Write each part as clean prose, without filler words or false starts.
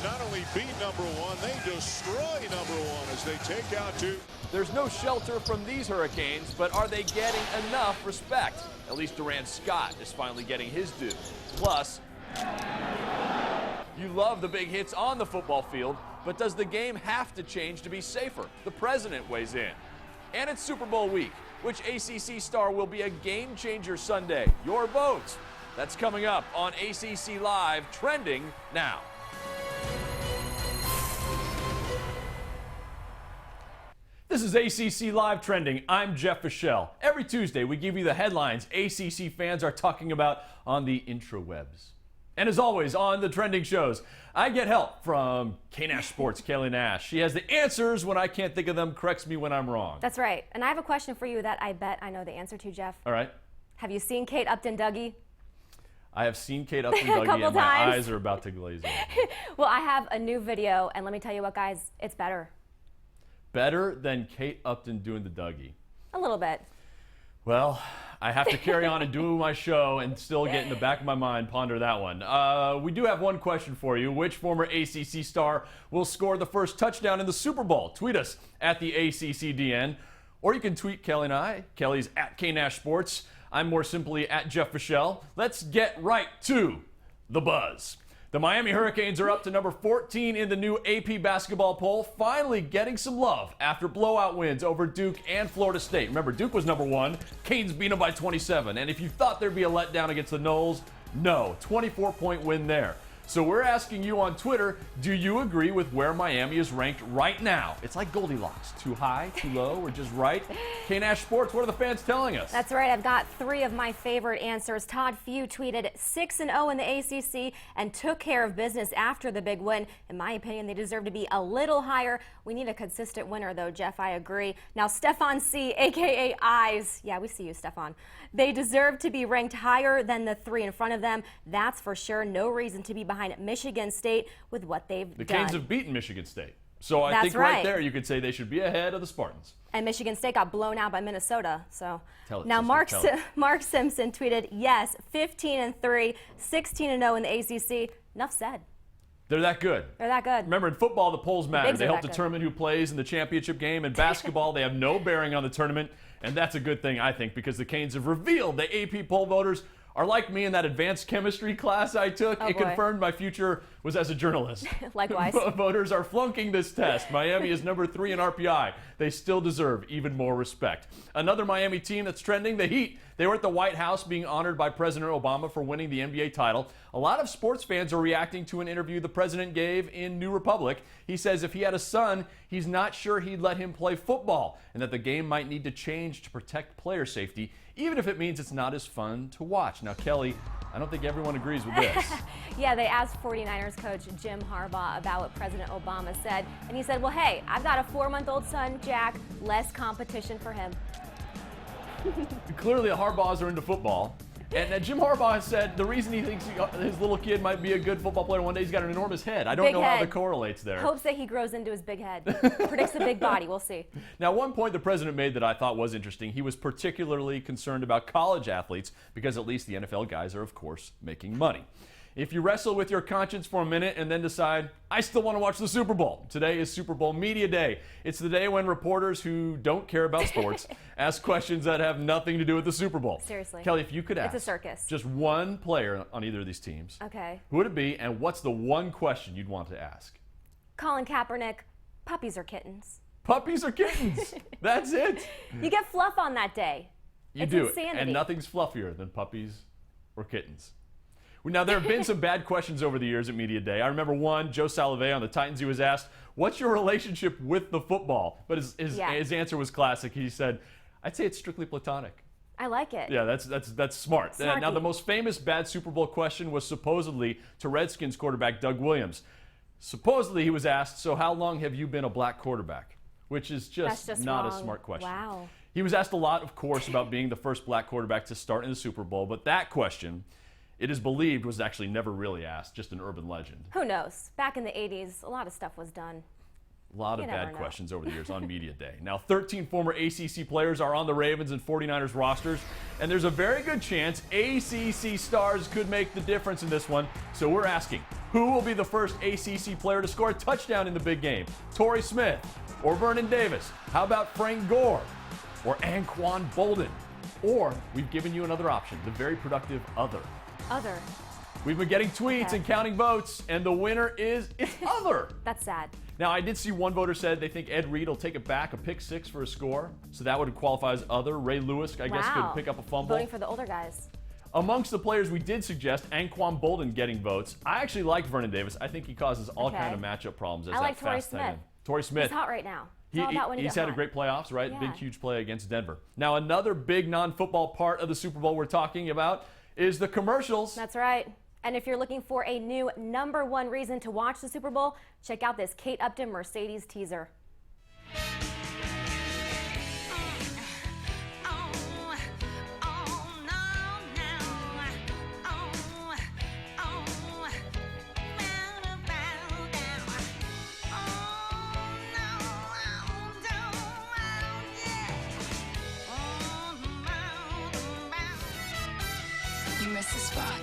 not only beat number one, they destroy number one as they take out two. There's no shelter from these Hurricanes, but are they getting enough respect? At least Durant Scott is finally getting his due. Plus, you love the big hits on the football field, but does the game have to change to be safer? The president weighs in. And it's Super Bowl week. Which ACC star will be a game changer Sunday? Your votes. That's coming up on ACC Live, trending now. This is ACC Live Trending. I'm Jeff Fischel. Every Tuesday, we give you the headlines ACC fans are talking about on the intrawebs. And as always, on the trending shows, I get help from Nash Sports' Kelly Nash. She has the answers when I can't think of them, corrects me when I'm wrong. That's right. And I have a question for you that I bet I know the answer to, Jeff. All right. Have you seen Kate Upton-Dougie? I have seen Kate Upton-Dougie and my eyes are about to glaze over. Well, I have a new video, and let me tell you what, guys, it's better. Better than Kate Upton doing the Dougie? A little bit. Well, I have to carry on and do my show and still get in the back of my mind, ponder that one. We do have one question for you. Which former ACC star will score the first touchdown in the Super Bowl? Tweet us at the ACCDN, or you can tweet Kelly and I. Kelly's at Nash Sports. I'm more simply at Jeff Fischel. Let's get right to the buzz. The Miami Hurricanes are up to number 14 in the new AP basketball poll, finally getting some love after blowout wins over Duke and Florida State. Remember, Duke was number 1. Canes beat them by 27. And if you thought there'd be a letdown against the Noles, no, 24-point win there. So we're asking you on Twitter, do you agree with where Miami is ranked right now? It's like Goldilocks, too high, too low, or just right? Nash Sports, what are the fans telling us? That's right, I've got 3 of my favorite answers. Todd Few tweeted 6-0 in the ACC and took care of business after the big win. In my opinion, they deserve to be a little higher. We need a consistent winner though, Jeff, I agree. Now, Stefan C, aka Eyes, yeah, we see you, Stefan. They deserve to be ranked higher than the 3 in front of them. That's for sure. No reason to be behind Michigan State with what they've done. The Canes have beaten Michigan State. So I think right there you could say they should be ahead of the Spartans. And Michigan State got blown out by Minnesota. So now Mark Simpson tweeted, yes, 15-3, 16-0 in the ACC. Enough said. They're that good. They're that good. Remember, in football, the polls matter. They help determine who plays in the championship game. In basketball, they have no bearing on the tournament. And that's a good thing, I think, because the Canes have revealed the AP poll voters are like me in that advanced chemistry class I took. It confirmed my future was as a journalist. Likewise. Voters are flunking this test. Miami is number 3 in RPI. They still deserve even more respect. Another Miami team that's trending, the Heat. They were at the White House being honored by President Obama for winning the NBA title. A lot of sports fans are reacting to an interview the president gave in New Republic. He says if he had a son, he's not sure he'd let him play football and that the game might need to change to protect player safety, even if it means it's not as fun to watch. Now, Kelly, I don't think everyone agrees with this. Yeah, they asked 49ers coach Jim Harbaugh about what President Obama said, and he said, well, hey, I've got a 4-month-old son, Jack, less competition for him. Clearly, the Harbaughs are into football. And Jim Harbaugh has said the reason he thinks his little kid might be a good football player one day, he's got an enormous head. I don't know how that correlates there. Hopes that he grows into his big head. Predicts a big body. We'll see. Now, one point the president made that I thought was interesting, he was particularly concerned about college athletes because at least the NFL guys are, of course, making money. If you wrestle with your conscience for a minute and then decide, I still want to watch the Super Bowl. Today is Super Bowl Media Day. It's the day when reporters who don't care about sports ask questions that have nothing to do with the Super Bowl. Seriously. Kelly, if you could ask it's a circus. Just one player on either of these teams, okay, who would it be and what's the one question you'd want to ask? Colin Kaepernick, puppies or kittens? Puppies or kittens? That's it. You get fluff on that day. You do. Insanity. And nothing's fluffier than puppies or kittens. Now, there have been some bad questions over the years at Media Day. I remember one, Joe Salovey on the Titans, he was asked, what's your relationship with the football? But his answer was classic. He said, I'd say it's strictly platonic. I like it. Yeah, that's smart. Now, the most famous bad Super Bowl question was supposedly to Redskins quarterback Doug Williams. Supposedly, he was asked, so how long have you been a black quarterback? Which is just not wrong. A smart question. Wow. He was asked a lot, of course, about being the first black quarterback to start in the Super Bowl, but that question, it is believed, was actually never really asked, just an urban legend. Who knows? Back in the 80s, a lot of stuff was done. A lot of bad questions over the years on Media Day. Now, 13 former ACC players are on the Ravens and 49ers rosters, and there's a very good chance ACC stars could make the difference in this one. So we're asking, who will be the first ACC player to score a touchdown in the big game? Torrey Smith or Vernon Davis? How about Frank Gore or Anquan Bolden? Or we've given you another option, the very productive other. Other. We've been getting tweets and counting votes, and the winner is other. That's sad. Now, I did see one voter said they think Ed Reed will take it back, a pick 6 for a score. So that would qualify as other. Ray Lewis, I guess, could pick up a fumble. Voting for the older guys. Amongst the players we did suggest, Anquan Bolden getting votes. I actually like Vernon Davis. I think he causes all kind of matchup problems as I like that Torrey fast tight Smith. end. Torrey Smith. He's hot right now. It's all about when he's had a great playoffs, right? Yeah. Big, huge play against Denver. Now, another big non-football part of the Super Bowl we're talking about is the commercials. That's right. And if you're looking for a new #1 reason to watch the Super Bowl, check out this Kate Upton Mercedes teaser. You missed the spot.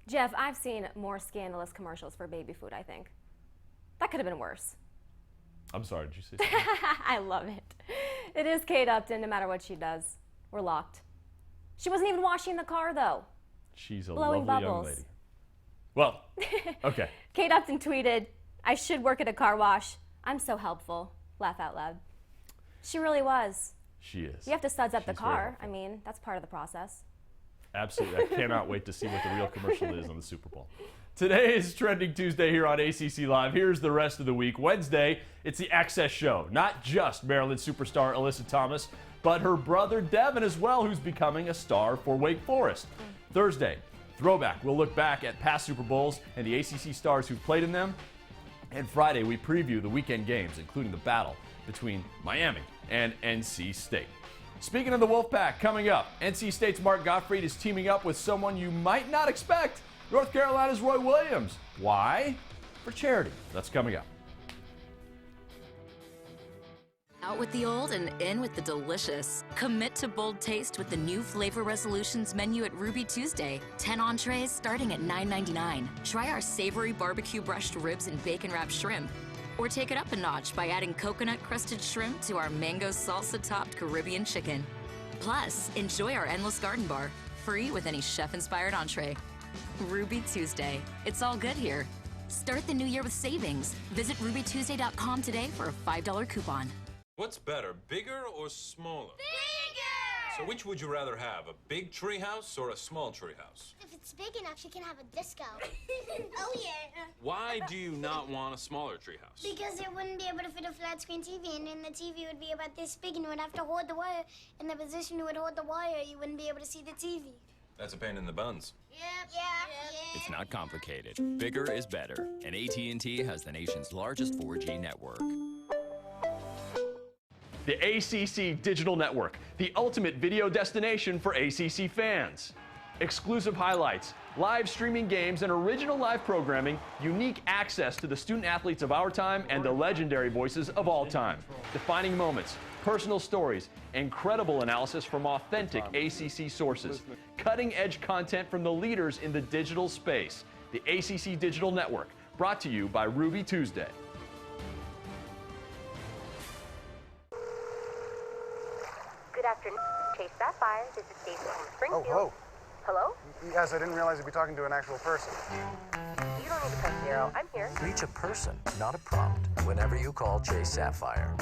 Jeff, I've seen more scandalous commercials for baby food, I think. That could have been worse. I'm sorry, did you say something? I love it. It is Kate Upton, no matter what she does. We're locked. She wasn't even washing the car, though. She's a Blowing lovely bubbles. young lady. Well, okay. Kate Upton tweeted, "I should work at a car wash. I'm so helpful." Laugh out loud. She really was. She is. You have to suds up the She's very car. helpful. I mean, that's part of the process. Absolutely. I cannot wait to see what the real commercial is on the Super Bowl. Today is Trending Tuesday here on ACC Live. Here's the rest of the week. Wednesday, it's the Access Show. Not just Maryland superstar Alyssa Thomas, but her brother Devin as well, who's becoming a star for Wake Forest. Thursday, Throwback. We'll look back at past Super Bowls and the ACC stars who've played in them. And Friday, we preview the weekend games, including the battle between Miami and NC State. Speaking of the Wolfpack, coming up, NC State's Mark Gottfried is teaming up with someone you might not expect, North Carolina's Roy Williams. Why? For charity. That's coming up. Out with the old and in with the delicious. Commit to bold taste with the new Flavor Resolutions menu at Ruby Tuesday. 10 entrees starting at $9.99. Try our savory barbecue brushed ribs and bacon wrapped shrimp. Or take it up a notch by adding coconut-crusted shrimp to our mango salsa-topped Caribbean chicken. Plus, enjoy our endless garden bar, free with any chef-inspired entree. Ruby Tuesday. It's all good here. Start the new year with savings. Visit rubytuesday.com today for a $5 coupon. What's better, bigger or smaller? Bigger! So which would you rather have, a big treehouse or a small treehouse? If it's big enough, she can have a disco. Oh, yeah. Why do you not want a smaller treehouse? Because it wouldn't be able to fit a flat screen TV, and then the TV would be about this big, and you would have to hold the wire. In the position you would hold the wire, you wouldn't be able to see the TV. That's a pain in the buns. Yeah. It's not complicated. Bigger is better, and AT&T has the nation's largest 4G network. The ACC Digital Network, the ultimate video destination for ACC fans. Exclusive highlights, live streaming games, and original live programming, unique access to the student athletes of our time and the legendary voices of all time. Defining moments, personal stories, incredible analysis from authentic ACC sources, cutting-edge content from the leaders in the digital space. The ACC Digital Network, brought to you by Ruby Tuesday. Good afternoon, Chase Sapphire. This is Stacy from Springfield. Oh, Hello? yes, I didn't realize you'd be talking to an actual person. You don't need to press 0. I'm here. Reach a person, not a prompt, whenever you call Chase Sapphire.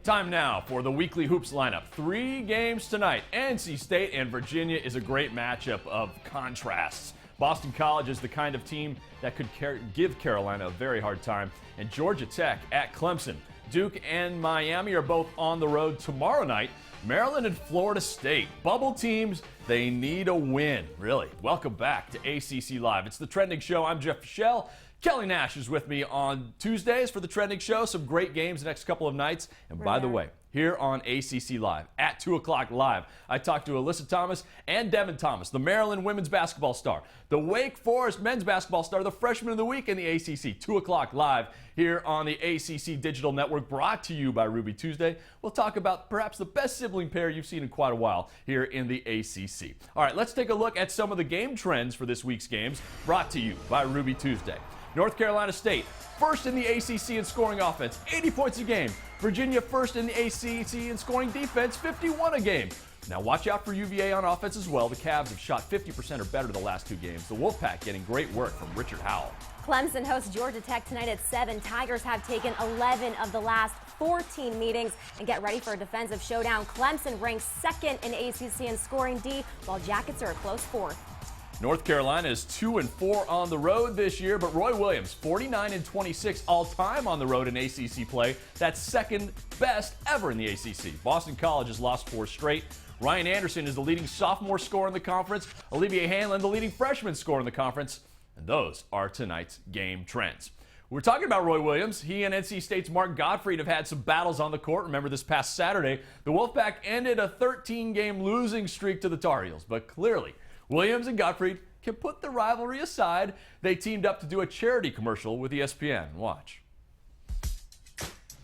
Time now for the weekly hoops lineup. 3 games tonight. NC State and Virginia is a great matchup of contrasts. Boston College is the kind of team that could give Carolina a very hard time. And Georgia Tech at Clemson. Duke and Miami are both on the road tomorrow night. Maryland and Florida State. Bubble teams, they need a win, really. Welcome back to ACC Live. It's the Trending Show. I'm Jeff Fischel. Kelly Nash is with me on Tuesdays for the Trending Show. Some great games the next couple of nights. And by the way, here on ACC Live at 2 o'clock live. I talked to Alyssa Thomas and Devin Thomas, the Maryland women's basketball star, the Wake Forest men's basketball star, the freshman of the week in the ACC. 2 o'clock live here on the ACC Digital Network, brought to you by Ruby Tuesday. We'll talk about perhaps the best sibling pair you've seen in quite a while here in the ACC. All right, let's take a look at some of the game trends for this week's games, brought to you by Ruby Tuesday. North Carolina State, first in the ACC in scoring offense, 80 points a game. Virginia first in the ACC in scoring defense, 51 a game. Now watch out for UVA on offense as well. The Cavs have shot 50% or better the last 2 games. The Wolfpack getting great work from Richard Howell. Clemson hosts Georgia Tech tonight at 7. Tigers have taken 11 of the last 14 meetings. And get ready for a defensive showdown. Clemson ranks 2nd in ACC in scoring D, while Jackets are a close 4th. North Carolina is 2-4 on the road this year, but Roy Williams, 49-26 all-time on the road in ACC play. That's second best ever in the ACC. Boston College has lost 4 straight. Ryan Anderson is the leading sophomore scorer in the conference. Olivier Hanlon, the leading freshman scorer in the conference. And those are tonight's game trends. We're talking about Roy Williams. He and NC State's Mark Gottfried have had some battles on the court. Remember, this past Saturday, the Wolfpack ended a 13-game losing streak to the Tar Heels. But clearly, Williams and Gottfried can put the rivalry aside. They teamed up to do a charity commercial with ESPN. Watch.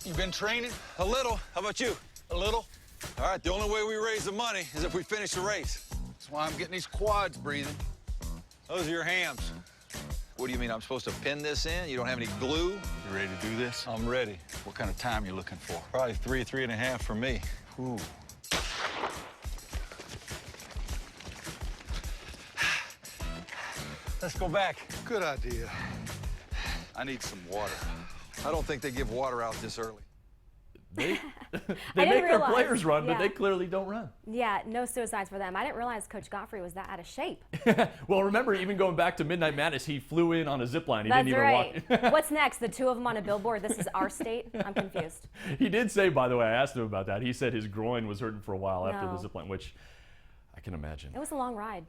You've been training? A little. How about you? A little. All right, the only way we raise the money is if we finish the race. That's why I'm getting these quads breathing. Those are your hams. What do you mean, I'm supposed to pin this in? You don't have any glue? You ready to do this? I'm ready. What kind of time you looking for? Probably 3.5 for me. Ooh. Let's go back. Good idea. I need some water. I don't think they give water out this early. They make their players run, but they clearly don't run. Yeah, no suicides for them. I didn't realize Coach Gottfried was that out of shape. Well, remember, even going back to Midnight Madness, he flew in on a zip line. He didn't even walk. What's next? The 2 of them on a billboard? This is our state? I'm confused. He did say, by the way, I asked him about that. He said his groin was hurting for a while after the zip line, which I can imagine. It was a long ride.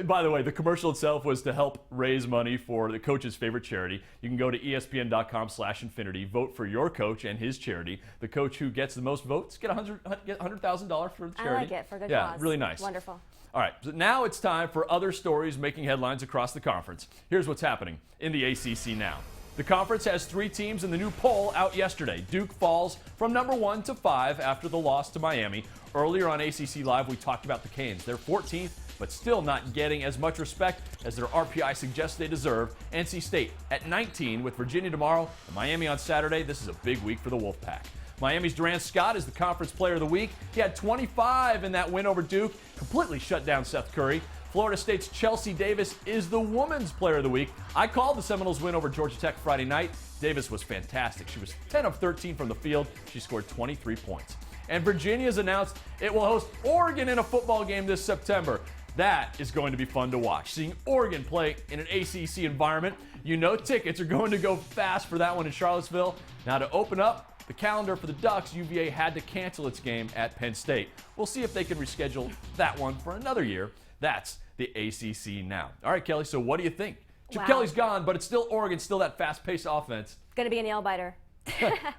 By the way, the commercial itself was to help raise money for the coach's favorite charity. You can go to espn.com/infinity, vote for your coach and his charity. The coach who gets the most votes get $100,000 for the charity. I like it, for good cause. Yeah, really nice. Wonderful. All right, so now it's time for other stories making headlines across the conference. Here's what's happening in the ACC now. The conference has 3 teams in the new poll out yesterday. Duke falls from number 1 to 5 after the loss to Miami. Earlier on ACC Live, we talked about the Canes. They're 14th, but still not getting as much respect as their RPI suggests they deserve. NC State at 19 with Virginia tomorrow and Miami on Saturday. This is a big week for the Wolfpack. Miami's Durant Scott is the conference player of the week. He had 25 in that win over Duke, completely shut down Seth Curry. Florida State's Chelsea Davis is the women's player of the week. I called the Seminoles win over Georgia Tech Friday night. Davis was fantastic. She was 10 of 13 from the field. She scored 23 points. And Virginia's announced it will host Oregon in a football game this September. That is going to be fun to watch. Seeing Oregon play in an ACC environment, you know tickets are going to go fast for that one in Charlottesville. Now, to open up the calendar for the Ducks, UVA had to cancel its game at Penn State. We'll see if they can reschedule that one for another year. That's the ACC now. All right, Kelly, so what do you think? Chip Kelly's gone, but it's still Oregon, still that fast-paced offense. It's going to be a nail-biter.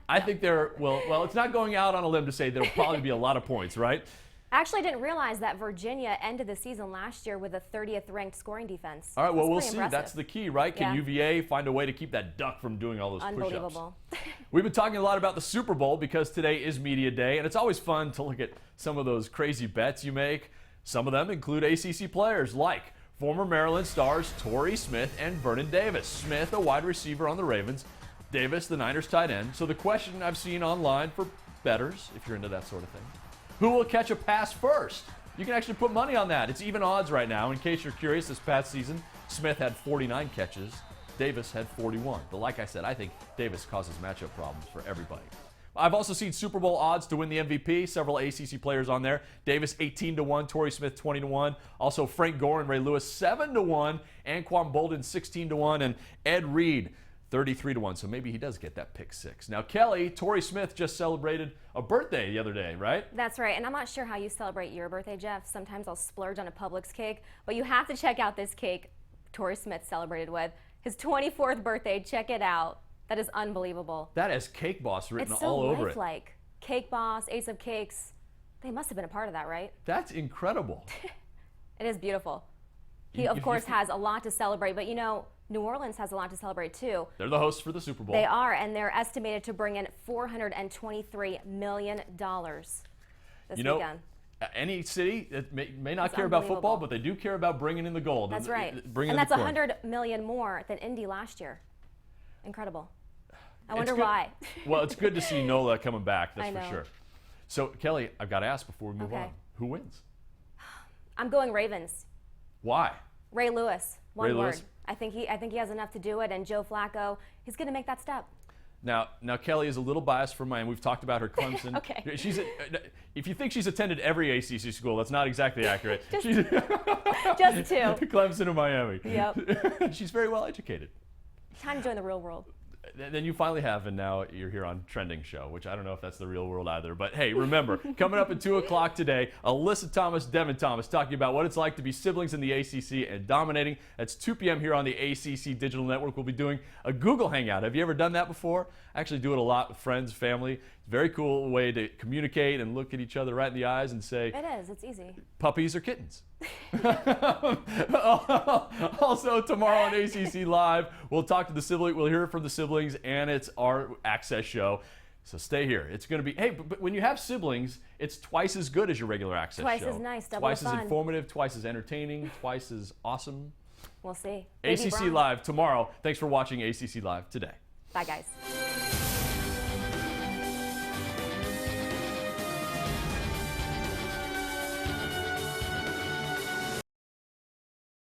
I think well, it's not going out on a limb to say there'll probably be a lot of points, right? Actually, I didn't realize that Virginia ended the season last year with a 30th ranked scoring defense. All right, well, we'll see. Impressive. That's the key, right? Can UVA find a way to keep that duck from doing all those push-ups? Unbelievable. We've been talking a lot about the Super Bowl because today is media day, and it's always fun to look at some of those crazy bets you make. Some of them include ACC players like former Maryland stars Torrey Smith and Vernon Davis. Smith, a wide receiver on the Ravens. Davis, the Niners tight end. So the question I've seen online for bettors, if you're into that sort of thing, who will catch a pass first? You can actually put money on that. It's even odds right now. In case you're curious, this past season, Smith had 49 catches. Davis had 41. But like I said, I think Davis causes matchup problems for everybody. I've also seen Super Bowl odds to win the MVP. Several ACC players on there. Davis 18-1, Torrey Smith 20-1. Also Frank Gore and Ray Lewis 7-1, Anquan Bolden 16-1, and Ed Reed 33-1. So maybe he does get that pick 6. Now Kelly, Torrey Smith just celebrated a birthday the other day, right? That's right, and I'm not sure how you celebrate your birthday, Jeff. Sometimes I'll splurge on a Publix cake, but you have to check out this cake Torrey Smith celebrated with. His 24th birthday, check it out. That is unbelievable. That has Cake Boss written It's so all over it. lifelike. Cake Boss, Ace of Cakes, they must have been a part of that, right? That's incredible. It is beautiful. He, of course, has a lot to celebrate, but you know, New Orleans has a lot to celebrate too. They're the hosts for the Super Bowl. They are, and they're estimated to bring in $423 million this weekend. Any city that may not care about football, but they do care about bringing in the gold. That's right. And that's $100 million more than Indy last year. Incredible. I wonder why. Well, it's good to see NOLA coming back, that's I know. for sure. So, Kelly, I've got to ask before we move on. Who wins? I'm going Ravens. Why? Ray Lewis. One Ray word. Lewis? I think he has enough to do it, and Joe Flacco, he's going to make that step. Now, Kelly is a little biased for Miami. We've talked about her Clemson. Okay. If you think she's attended every ACC school, that's not exactly accurate. Just She's two. Clemson and Miami. Yep. She's very well educated. Time to join the real world. Then you finally have, and now you're here on Trending Show, which I don't know if that's the real world either. But hey, remember, coming up at 2 o'clock today, Alyssa Thomas, Devin Thomas, talking about what it's like to be siblings in the ACC and dominating. That's 2 p.m. here on the ACC Digital Network. We'll be doing a Google Hangout. Have you ever done that before? I actually do it a lot with friends, family. It's a very cool way to communicate and look at each other right in the eyes and say, It is. It's easy. puppies or kittens. Also, tomorrow on ACC Live, we'll talk to the siblings. We'll hear from the siblings, and it's our Access show. So stay here. It's going to be, hey, but when you have siblings, it's twice as good as your regular Access show. Twice as nice, double Twice fun. as informative, twice as entertaining, twice as awesome. We'll see. ACC Live tomorrow. Thanks for watching ACC Live today. Bye, guys.